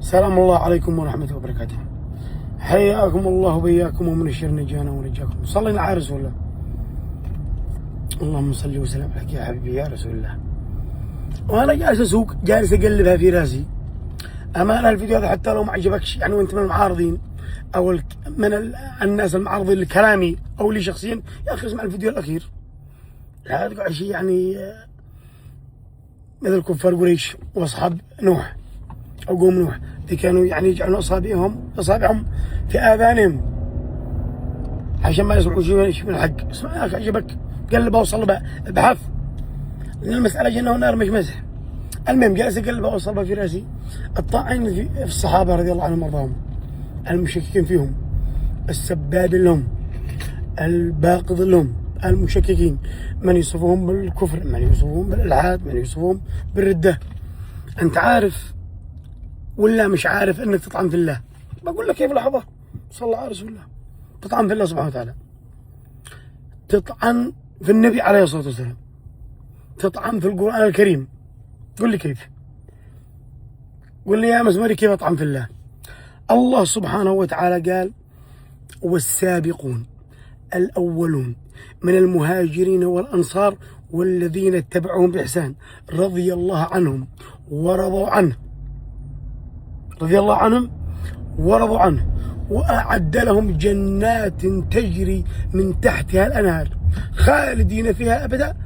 سلام الله عليكم ورحمة الله وبركاته. حياكم الله وبياكم ومن الشر نجانا ونجاكم. صلينا على رسول الله. اللهم صل وسلم عليك يا حبيبي يا رسول الله. وانا جالس اسوق، جالس اقلبها في راسي. امانه الفيديو هذا حتى لو ما عجبكش يعني وانت من المعارضين او من الناس المعارضين لكلامي او لي شخصيا، يا اخي اسمع الفيديو الاخير. لا تقعد شيء يعني مثل كفار قريش واصحاب نوح او قوم نوح اللي كانوا يعني يجعلون اصابعهم في اذانهم عشان ما يسمعوا شيء من الحق. اسمع يا اخي عجبك قلبها وصلبها ابحث، لان المساله جنه ونار مش مزح. المهم جالس اقلبها وصلبها في راسي. الطاعن في الصحابه رضي الله عنهم وارضاهم، المشككين فيهم، السباب لهم، الباقض لهم، المشككين، من يوصفهم بالكفر، من يوصفهم بالالحاد، من يوصفهم بالرده. انت عارف ولا مش عارف انك تطعن في الله؟ بقول لك كيف لحظه، صلى الله على رسول الله. تطعن في الله سبحانه وتعالى، تطعن في النبي عليه الصلاه والسلام، تطعن في القران الكريم. قل لي كيف؟ قل لي يا مزمري كيف اطعن في الله؟ الله سبحانه وتعالى قال: والسابقون الأولون من المهاجرين والأنصار والذين اتبعوهم بإحسان رضي الله عنهم ورضوا عنه، رضي الله عنهم ورضوا عنه وأعد لهم جنات تجري من تحتها الأنهار خالدين فيها أبدا،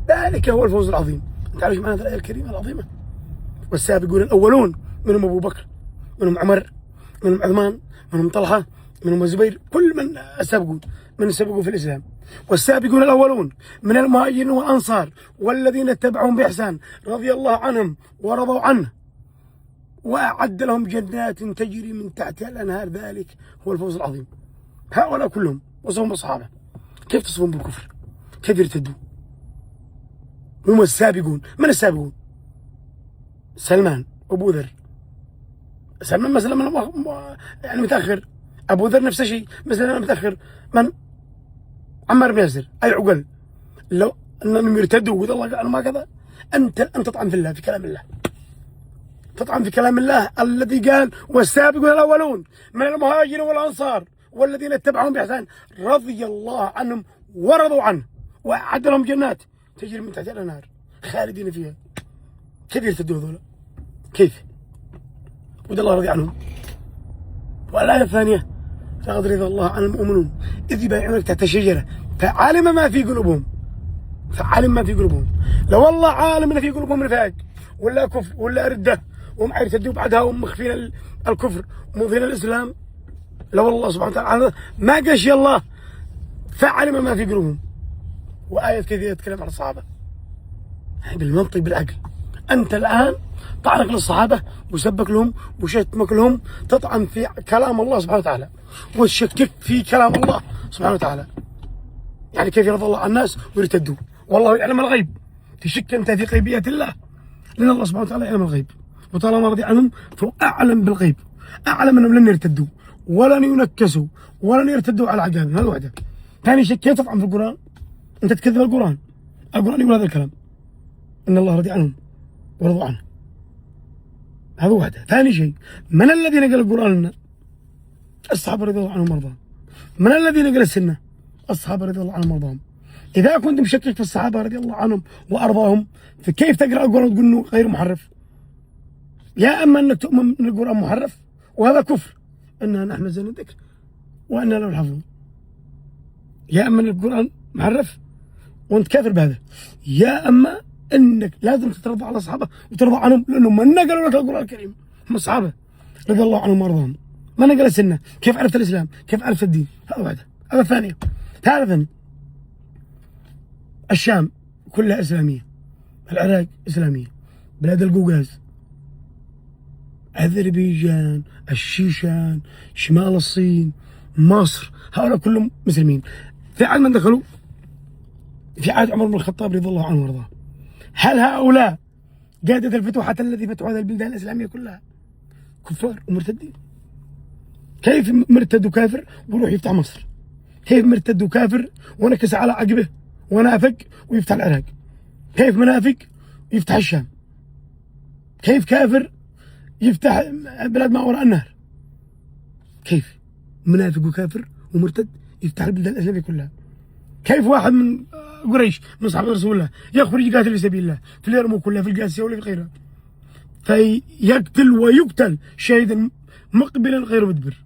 ذلك هو الفوز العظيم. أنت عارف معنى الآية الكريمة العظيمة؟ والسابقون الأولون، منهم أبو بكر، منهم عمر، منهم عثمان، منهم طلحة، منهم الزبير، كل من سبقوا في الإسلام. والسابقون الأولون من المهاجرين والأنصار والذين اتبعهم بإحسان رضي الله عنهم ورضوا عنه وأعد لهم جنات تجري من تحتها الأنهار، ذلك هو الفوز العظيم. هؤلاء كلهم وصفهم الصحابة. كيف تصفهم بالكفر؟ كيف يرتدوا؟ هم السابقون. من السابقون؟ سلمان، أبو ذر. سلمان مثلا يعني متأخر، أبو ذر نفس الشيء مثلا متأخر. من؟ عمار بن ياسر. أي عقل لو أنهم يرتدوا ويقول الله قال ما كذا. أنت تطعن في الله، في كلام الله، تطعن في كلام الله الذي قال: والسابقون الأولون من المهاجرين والأنصار والذين اتبعهم بإحسان رضي الله عنهم ورضوا عنه وأعد لهم جنات تجري من تحتها الأنهار خالدين فيها. كيف يرتدوا هذول؟ كيف؟ ودي الله رضي عنهم. والآية الثانية: لقد رضي الله عن المؤمنون إذ يبايعونك تحت الشجرة فعلم ما في قلوبهم، فعلم ما في قلوبهم. لو والله عالم ان في قلوبهم نفاق ولا كفر ولا رده وهم يرتدوا بعدها وهم مخفين الكفر ومظهرين الاسلام، لو الله سبحانه وتعالى ما قاش الله فعلم ما في قلوبهم. وآية كثيرة تتكلم عن الصحابة بالمنطق بالعقل. أنت الآن طعنك للصحابة وسبك لهم وشتمك لهم، تطعن في كلام الله سبحانه وتعالى وتشكك في كلام الله سبحانه وتعالى. يعني كيف يرضى الله عن الناس ويرتدوا؟ والله يعلم الغيب. تشك أنت في غيبيات الله، لأن الله سبحانه وتعالى يعلم الغيب، وطالما رضي عنهم فهو أعلم بالغيب، أعلم أنهم لن يرتدوا ولن ينكسوا ولن يرتدوا على عقابهم. هذا وحده. ثاني شيء كيف تطعن في القرآن؟ أنت تكذب القرآن. القرآن يقول هذا الكلام: إن الله رضي عنهم ورضوا عنه. هذا وحده. ثاني شيء: من الذين قال القرآن لنا؟ الصحابة رضي الله عنهم وارضاهم. من الذين قال السنة؟ الصحابة رضي الله عنهم وارضاهم. إذا كنت مشكك في الصحابة رضي الله عنهم وأرضاهم، فكيف تقرأ القرآن وتقول إنه غير محرف؟ يا أما أنك تؤمن أن القرآن محرف وهذا كفر، إنا نحن نزلنا الذكر وإنا له الحافظون. يا أما أن القرآن محرف وأنت كافر بهذا، يا أما أنك لازم تترضى على الصحابة وترضى عنهم لأنهم من نقلوا لك القرآن الكريم، هم الصحابة رضي الله عنهم وأرضاهم. ما نقل السنة، كيف عرفت الإسلام؟ كيف عرفت الدين؟ هذا واحدة. هذا الثانية. ثالثا: الشام كلها إسلامية، العراق إسلامية، بلاد القوقاز، أذربيجان، الشيشان، شمال الصين، مصر، هؤلاء كلهم مسلمين. في عهد من دخلوا؟ في عهد عمر بن الخطاب رضي الله عنه وارضاه. هل هؤلاء قادة الفتوحات الذي فتحوا هذه البلدان الإسلامية كلها كفار ومرتدين؟ كيف مرتد وكافر ويروح يفتح مصر؟ كيف مرتد وكافر ونكس على عقبه ونافق ويفتح العراق؟ كيف منافق يفتح الشام؟ كيف كافر يفتح بلاد ما وراء النهر. كيف منافق وكافر ومرتد يفتح البلدان الاسلاميه كلها؟ كيف واحد من قريش من صحابه رسول الله يخرج يقاتل في سبيل الله في اليرموك كلها في القادسيه ولا في غيرها، فيقتل ويقتل شهيدا مقبلا غير مدبر؟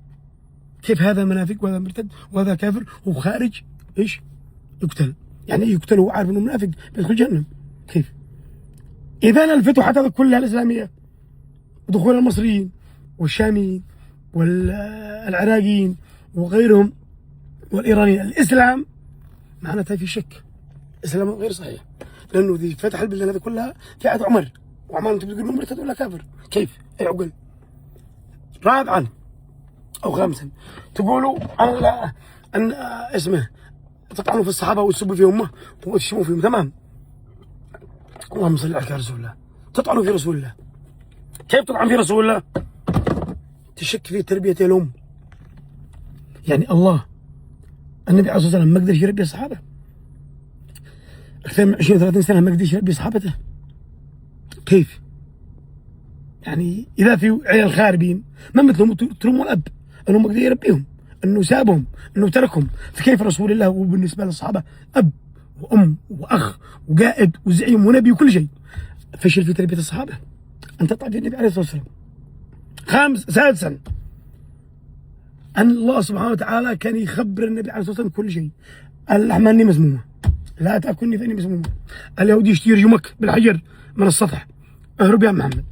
كيف هذا منافق وهذا مرتد وهذا كافر وخارج ايش؟ يقتل، يعني يقتل وهو عارف انه منافق بيدخل جهنم. كيف؟ اذا الفتوحات هذه كلها الاسلاميه، دخول المصريين والشاميين والعراقيين وغيرهم والايرانيين، الاسلام معناتها في شك، اسلام غير صحيح، لانه ذي فتح البلدان هذه كلها في عهد عمر، وعمر انت بتقول مرتد ولا كافر؟ كيف؟ اي عقل. رابعا او خامسا تقولوا ان اسمه تطعنوا في الصحابه وتسبوا فيهم وتشتموا فيهم، تمام، اللهم صل على رسول الله. تطعنوا في رسول الله، كيف تطعن في رسول الله؟ تشك في تربيه الام، يعني الله النبي عليه الصلاه والسلام ما قدرش يربي الصحابه اكثر من 20 30 سنه، ما قدرش يربي صحابته. كيف؟ يعني اذا في عيال خاربين ما مثلهم تلوموا الاب انه ما قدر يربيهم، انه سابهم، انه تركهم، فكيف رسول الله هو بالنسبه للصحابه اب وام واخ وقائد وزعيم ونبي وكل شيء، فشل في تربيه الصحابه؟ انت تطعن في النبي عليه الصلاه والسلام. سادسا ان الله سبحانه وتعالى كان يخبر النبي عليه الصلاه والسلام كل شيء. اللحم اني مسمومه، لا تاكلني فاني مسمومه. اليهودي يشتي يرجمك بالحجر من السطح، اهرب يا محمد.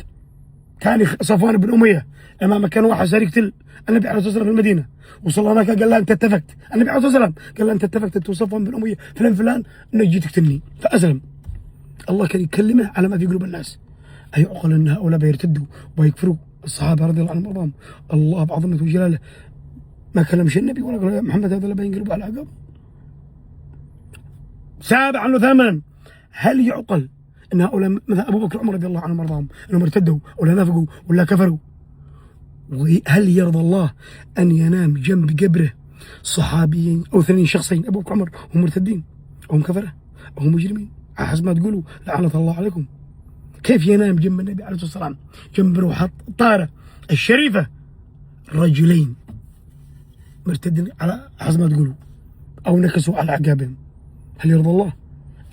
كان صفوان بن اميه لما كان واحد صار يقتل النبي عليه الصلاه والسلام في المدينه، وصل هناك قال له انت اتفقت، النبي عليه الصلاه والسلام قال له انت اتفقت انت وصفوان بن اميه فلان فلان انك جيت تقتلني، فاسلم. الله كان يكلمه على ما في قلوب الناس. ايعقل ان هؤلاء بيرتدوا ويكفروا الصحابه رضي الله عنهم وارضاهم؟ الله بعظمته وجلاله ما كلمش النبي ولا قال يا محمد هذا لا بينقلبوا على عقب. سابعا وثامنا، هل يعقل ان هؤلاء مثلا ابو بكر وعمر رضي الله عنهم وارضاهم انهم ارتدوا ولا نافقوا ولا كفروا؟ وهل يرضى الله ان ينام جنب قبره صحابيين او 2 شخصين ابو بكر وعمر هم مرتدين او هم كفره او هم مجرمين على حسب ما تقولوا لعنه الله عليكم؟ كيف ينام جنب النبي عليه الصلاه والسلام جنب روح الطاهره الشريفه رجلين مرتدين على حسب ما تقولوا او نكسوا على اعقابهم؟ هل يرضى الله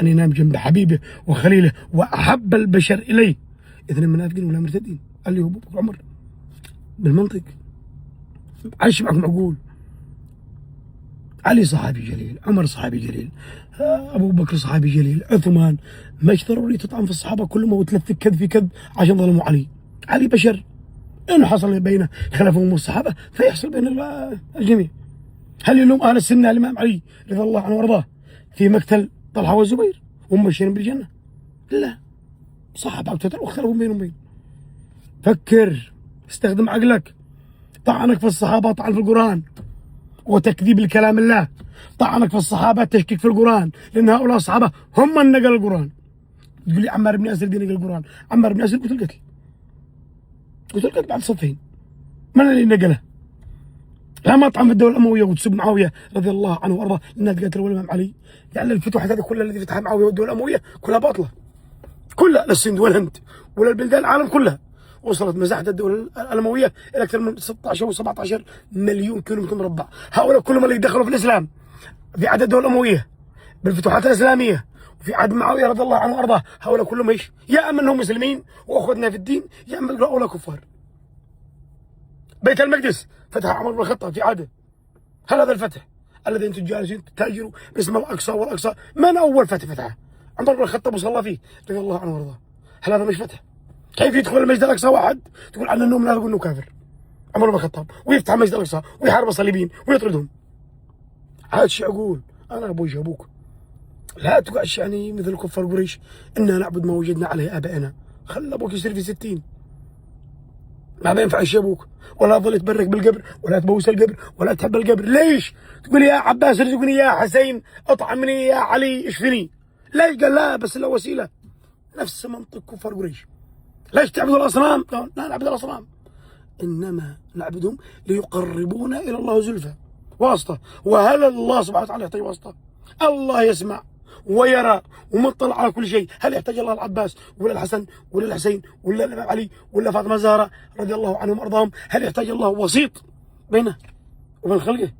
ان ينام جنب حبيبه وخليله واحب البشر اليه 2 منافقين ولا مرتدين؟ اللي هو ابو بكر وعمر. بالمنطق عايش معكم عقول. علي صحابي جليل، عمر صحابي جليل، ابو بكر صحابي جليل، عثمان، مش ضروري تطعن في الصحابه كلهم وتلفك كذب في كذب عشان ظلموا علي. علي بشر، انه حصل بين خلافهم والصحابه فيحصل بين الجميع. هل يلوم اهل السنه الامام علي رضي الله عنه وارضاه في مقتل طلحه والزبير وهم مبشرين بالجنه؟ لا، صحابه واختلفوا بينهم وبين. فكر، استخدم عقلك. طعنك في الصحابه طعن في القران وتكذيب لكلام الله، طعنك في الصحابه تشكيك في القران، لان هؤلاء الصحابه هم من نقل القران. تقول لي عمار بن ياسر نقل القران، عمار بن ياسر قتل بعد صفين، من اللي نقله؟ لا ما طعن في الدوله الامويه وتسب معاويه رضي الله عنه وارضاه لانها تقاتل الامام علي، يعني الفتوحات هذه كلها التي فتحها معاويه والدوله الامويه كلها باطله، كلها، لا السند ولا الهند ولا البلدان العالم كلها. وصلت مساحه الدوله الامويه الى اكثر من 16 او 17 مليون كيلومتر مربع. هؤلاء كلهم اللي دخلوا في الاسلام في عهد الدوله الامويه بالفتوحات الاسلاميه وفي عهد معاويه رضي الله عنه وارضاه، هؤلاء كلهم ايش؟ يا اما انهم مسلمين واخوتنا في الدين، يا اما هؤلاء كفار. بيت المقدس فتح عمر بن الخطاب في عهده، هل هذا الفتح الذي انتم جالسين تتاجروا باسم الاقصى والاقصى؟ من اول فتحه؟ عمر بن الخطاب وصلى فيه رضي الله عنه وارضاه، هل هذا مش فتح؟ كيف يدخل المسجد الاقصى واحد تقول عنه انه منافق انه كافر؟ عمر بن الخطاب ويفتح المسجد الاقصى ويحارب الصليبيين ويطردهم. عاد شي اقول انا ابوي ابوك، لا تقعدش يعني مثل كفار قريش انا نعبد ما وجدنا عليه ابائنا. خلى ابوك يصير في 60 ما بينفعش ابوك، ولا ظل يتبرك بالقبر ولا تبوس القبر ولا تحب القبر. ليش؟ تقول يا عباس ارزقني يا حسين اطعمني يا علي اشفني. ليش؟ قال لا بس له وسيله، نفس منطق كفار قريش. ليش تعبدوا الاصنام؟ لا نعبد الاصنام، انما نعبدهم ليقربونا الى الله زلفى، واسطه. وهل الله سبحانه وتعالى يعطي واسطه؟ الله يسمع ويرى ومطلع على كل شيء. هل يحتاج الله العباس ولا الحسن ولا الحسين ولا الإمام علي ولا فاطمة الزهراء رضي الله عنهم وأرضاهم؟ هل يحتاج الله وسيط بينه وبين خلقه؟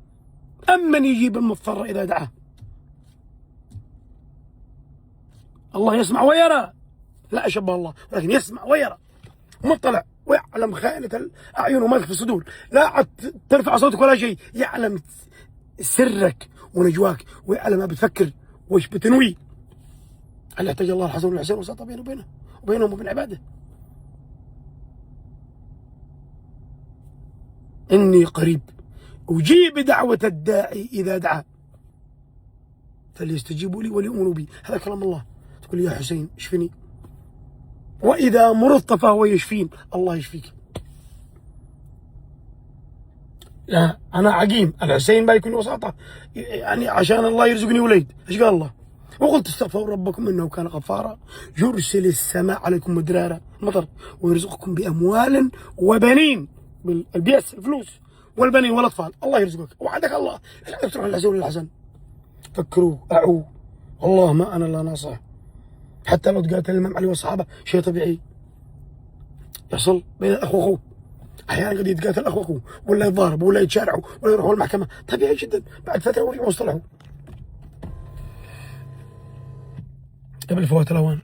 أم من يجيب المضطر إذا دعاه؟ الله يسمع ويرى، لا أشبه الله، ولكن يسمع ويرى مطلع ويعلم خائنة الأعين وما في الصدور. لا ترفع صوتك ولا شيء، يعلم سرك ونجواك ويعلم ما بتفكر وإيش بتنوي. هل يحتاج الله الحسن والحسين وسط بينه وبينهم وبين عباده؟ إني قريب أجيب دعوة الداعي إذا دعا فليستجيبوا لي وليؤمنوا بي. هذا كلام الله. تقول يا حسين اشفني، وإذا مرضت فهو يشفين. الله يشفيك. لا أنا عقيم، الحسين ما يكون وساطة يعني عشان الله يرزقني وليد. إيش قال الله؟ وقلت استغفروا ربكم إنه كان غفارا يرسل السماء عليكم مدرارا مطر ويرزقكم بأموال وبنين. بالبيس الفلوس والبنين والأطفال الله يرزقك وعندك الله. لا تروح للحسين ولا الحسن. فكروا أعوا والله ما أنا لا ناصح. حتى لو تقاتل الإمام علي والصحابة شيء طبيعي يحصل بين الأخ وأخوه. أحيانا قد يتقاتل الأخ وأخوه ولا يتضاربوا ولا يتشارعوا ولا يروحوا المحكمة، طبيعي جدا. بعد فترة ويرجعوا يصطلحوا قبل فوات الأوان.